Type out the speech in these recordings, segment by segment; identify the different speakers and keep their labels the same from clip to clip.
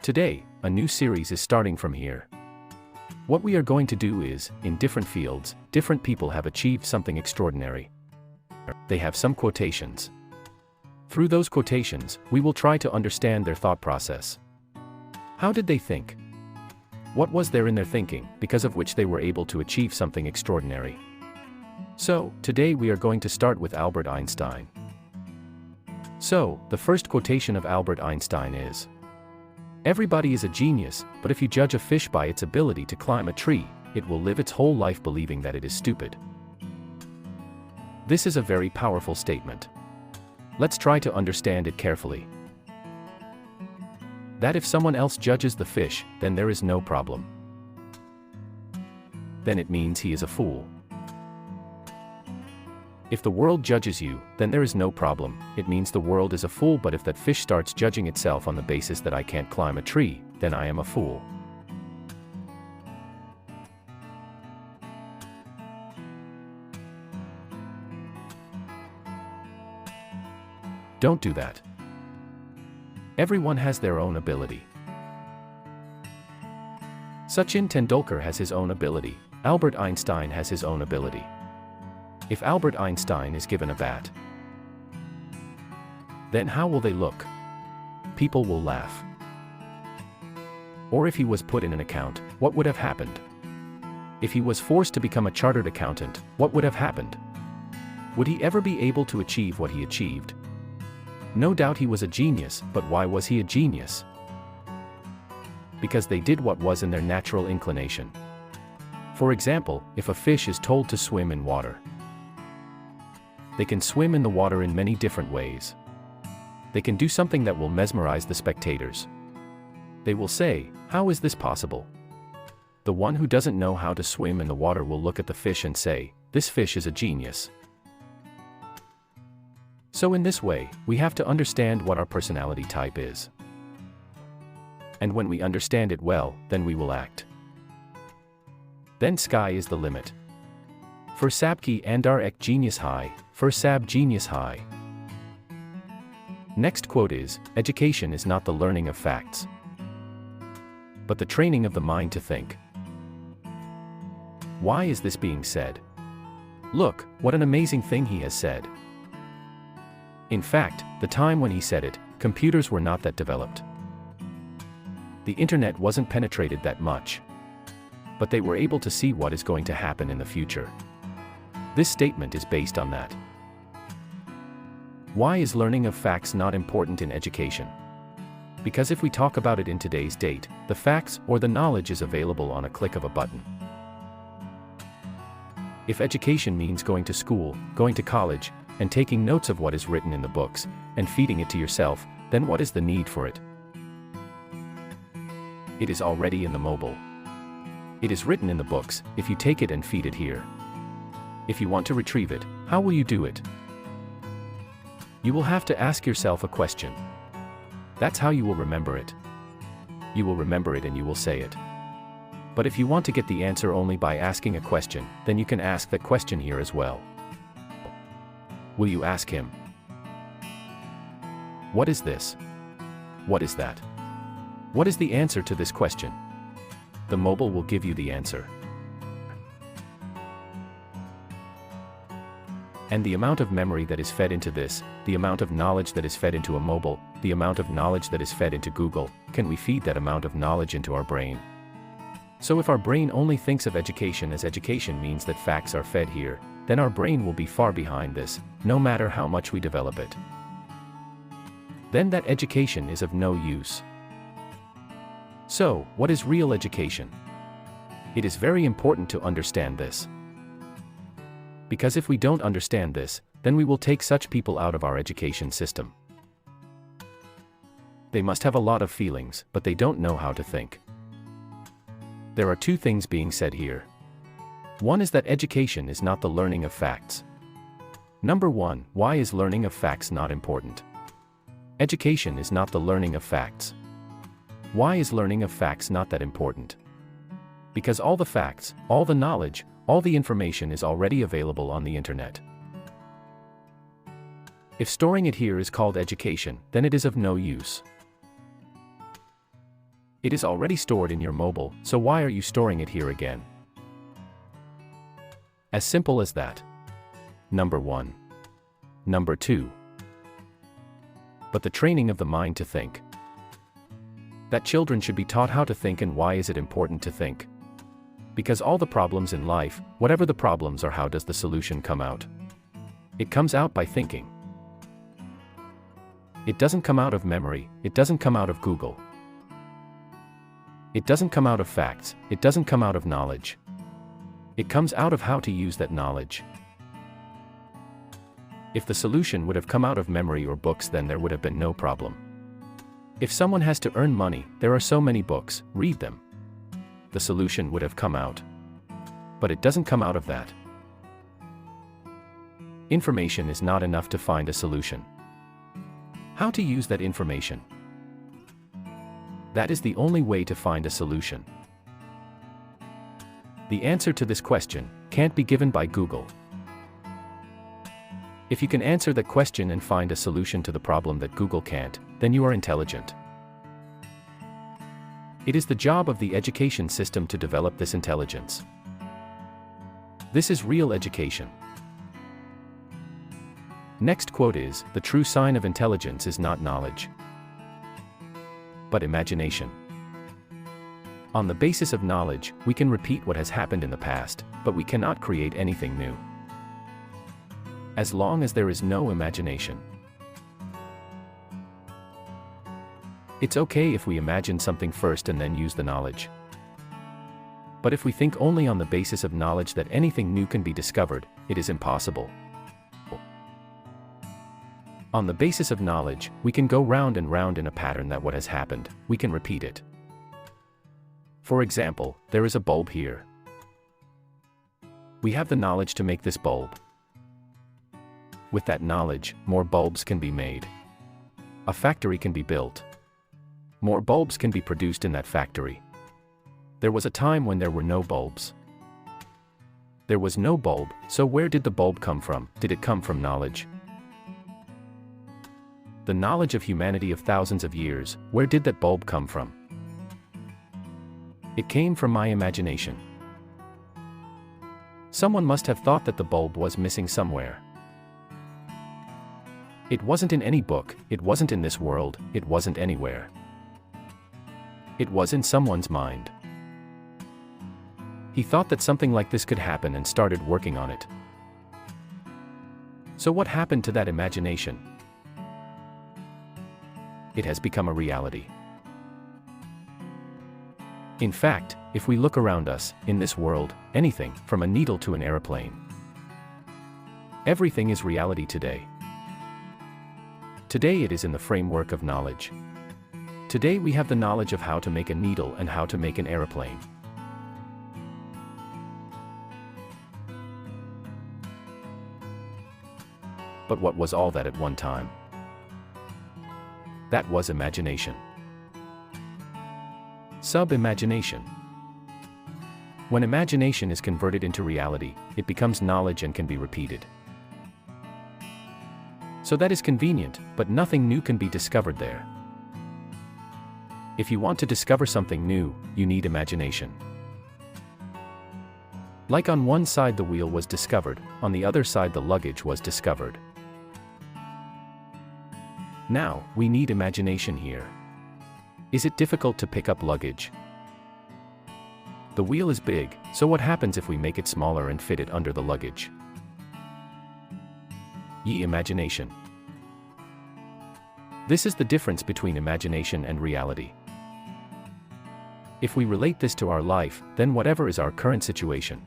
Speaker 1: Today, a new series is starting from here. What we are going to do is, in different fields, different people have achieved something extraordinary. They have some quotations. Through those quotations, we will try to understand their thought process. How did they think? What was there in their thinking, because of which they were able to achieve something extraordinary? So, today we are going to start with Albert Einstein. So, the first quotation of Albert Einstein is, "Everybody is a genius, but if you judge a fish by its ability to climb a tree, it will live its whole life believing that it is stupid." This is a very powerful statement. Let's try to understand it carefully. That if someone else judges the fish, then there is no problem. Then it means he is a fool. If the world judges you, then there is no problem, it means the world is a fool. But if that fish starts judging itself on the basis that I can't climb a tree, then I am a fool. Don't do that. Everyone has their own ability. Sachin Tendulkar has his own ability. Albert Einstein has his own ability. If Albert Einstein is given a bat, then how will they look? People will laugh. Or if he was put in an account, what would have happened? If he was forced to become a chartered accountant, what would have happened? Would he ever be able to achieve what he achieved? No doubt he was a genius, but why was he a genius? Because they did what was in their natural inclination. For example, if a fish is told to swim in water, they can swim in the water in many different ways. They can do something that will mesmerize the spectators. They will say, "How is this possible?" The one who doesn't know how to swim in the water will look at the fish and say, "This fish is a genius." So in this way, we have to understand what our personality type is. And when we understand it well, then we will act. Then sky is the limit. For sabki andar ek genius hai, for sab genius hai. Next quote is, "Education is not the learning of facts, but the training of the mind to think." Why is this being said? Look, what an amazing thing he has said. In fact, the time when he said it, computers were not that developed. The internet wasn't penetrated that much. But they were able to see what is going to happen in the future. This statement is based on that. Why is learning of facts not important in education? Because if we talk about it in today's date, the facts or the knowledge is available on a click of a button. If education means going to school, going to college, and taking notes of what is written in the books, and feeding it to yourself, then what is the need for it? It is already in the mobile. It is written in the books, if you take it and feed it here. If you want to retrieve it, how will you do it? You will have to ask yourself a question. That's how you will remember it. You will remember it and you will say it. But if you want to get the answer only by asking a question, then you can ask that question here as well. Will you ask him? What is this? What is that? What is the answer to this question? The mobile will give you the answer. And the amount of memory that is fed into this, the amount of knowledge that is fed into a mobile, the amount of knowledge that is fed into Google, can we feed that amount of knowledge into our brain? So if our brain only thinks of education as education means that facts are fed here, then our brain will be far behind this, no matter how much we develop it. Then that education is of no use. So, what is real education? It is very important to understand this. Because if we don't understand this, then we will take such people out of our education system. They must have a lot of feelings, but they don't know how to think. There are two things being said here. One is that education is not the learning of facts. Number one, why is learning of facts not important? Education is not the learning of facts. Why is learning of facts not that important? Because all the facts, all the knowledge, all the information is already available on the internet. If storing it here is called education, then it is of no use. It is already stored in your mobile, so why are you storing it here again? As simple as that. Number 1. Number 2. But the training of the mind to think. That children should be taught how to think, and why is it important to think? Because all the problems in life, whatever the problems are, how does the solution come out? It comes out by thinking. It doesn't come out of memory, it doesn't come out of Google. It doesn't come out of facts, it doesn't come out of knowledge. It comes out of how to use that knowledge. If the solution would have come out of memory or books, then there would have been no problem. If someone has to earn money, there are so many books, read them. The solution would have come out. But it doesn't come out of that. Information is not enough to find a solution. How to use that information? That is the only way to find a solution. The answer to this question can't be given by Google. If you can answer that question and find a solution to the problem that Google can't, then you are intelligent. It is the job of the education system to develop this intelligence. This is real education. Next quote is, "The true sign of intelligence is not knowledge, but imagination." On the basis of knowledge, we can repeat what has happened in the past, but we cannot create anything new. As long as there is no imagination. It's okay if we imagine something first and then use the knowledge. But if we think only on the basis of knowledge that anything new can be discovered, it is impossible. On the basis of knowledge, we can go round and round in a pattern that what has happened, we can repeat it. For example, there is a bulb here. We have the knowledge to make this bulb. With that knowledge, more bulbs can be made. A factory can be built. More bulbs can be produced in that factory. There was a time when there were no bulbs. There was no bulb, so where did the bulb come from? Did it come from knowledge? The knowledge of humanity of thousands of years, where did that bulb come from? It came from my imagination. Someone must have thought that the bulb was missing somewhere. It wasn't in any book, it wasn't in this world, it wasn't anywhere. It was in someone's mind. He thought that something like this could happen and started working on it. So what happened to that imagination? It has become a reality. In fact, if we look around us, in this world, anything, from a needle to an airplane, everything is reality today. Today it is in the framework of knowledge. Today we have the knowledge of how to make a needle and how to make an airplane. But what was all that at one time? That was imagination. Sub-imagination. When imagination is converted into reality, it becomes knowledge and can be repeated. So that is convenient, but nothing new can be discovered there. If you want to discover something new, you need imagination. Like on one side the wheel was discovered, on the other side the luggage was discovered. Now, we need imagination here. Is it difficult to pick up luggage? The wheel is big, so what happens if we make it smaller and fit it under the luggage? Ye imagination. This is the difference between imagination and reality. If we relate this to our life, then whatever is our current situation,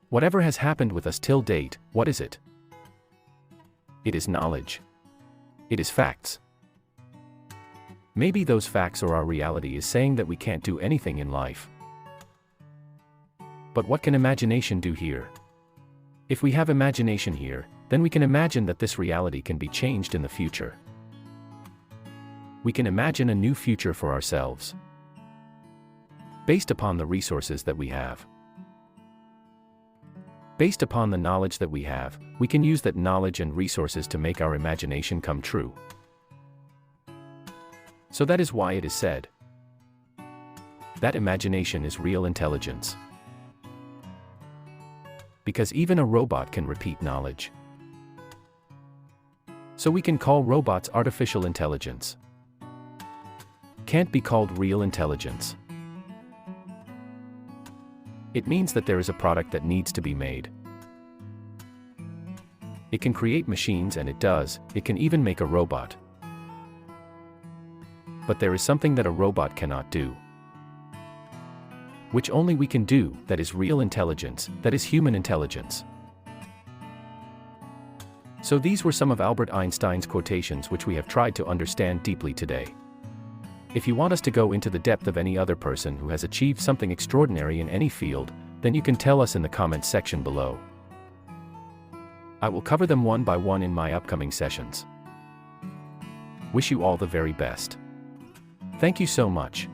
Speaker 1: whatever has happened with us till date, what is it? It is knowledge. It is facts. Maybe those facts or our reality is saying that we can't do anything in life. But what can imagination do here? If we have imagination here, then we can imagine that this reality can be changed in the future. We can imagine a new future for ourselves, based upon the resources that we have. Based upon the knowledge that we have, we can use that knowledge and resources to make our imagination come true. So that is why it is said, That imagination is real intelligence. Because even a robot can repeat knowledge. So we can call robots artificial intelligence. Can't be called real intelligence. It means that there is a product that needs to be made. It can create machines, and it does. It can even make a robot. But there is something that a robot cannot do, which only we can do, that is real intelligence, that is human intelligence. So these were some of Albert Einstein's quotations which we have tried to understand deeply today. If you want us to go into the depth of any other person who has achieved something extraordinary in any field, then you can tell us in the comments section below. I will cover them one by one in my upcoming sessions. Wish you all the very best. Thank you so much.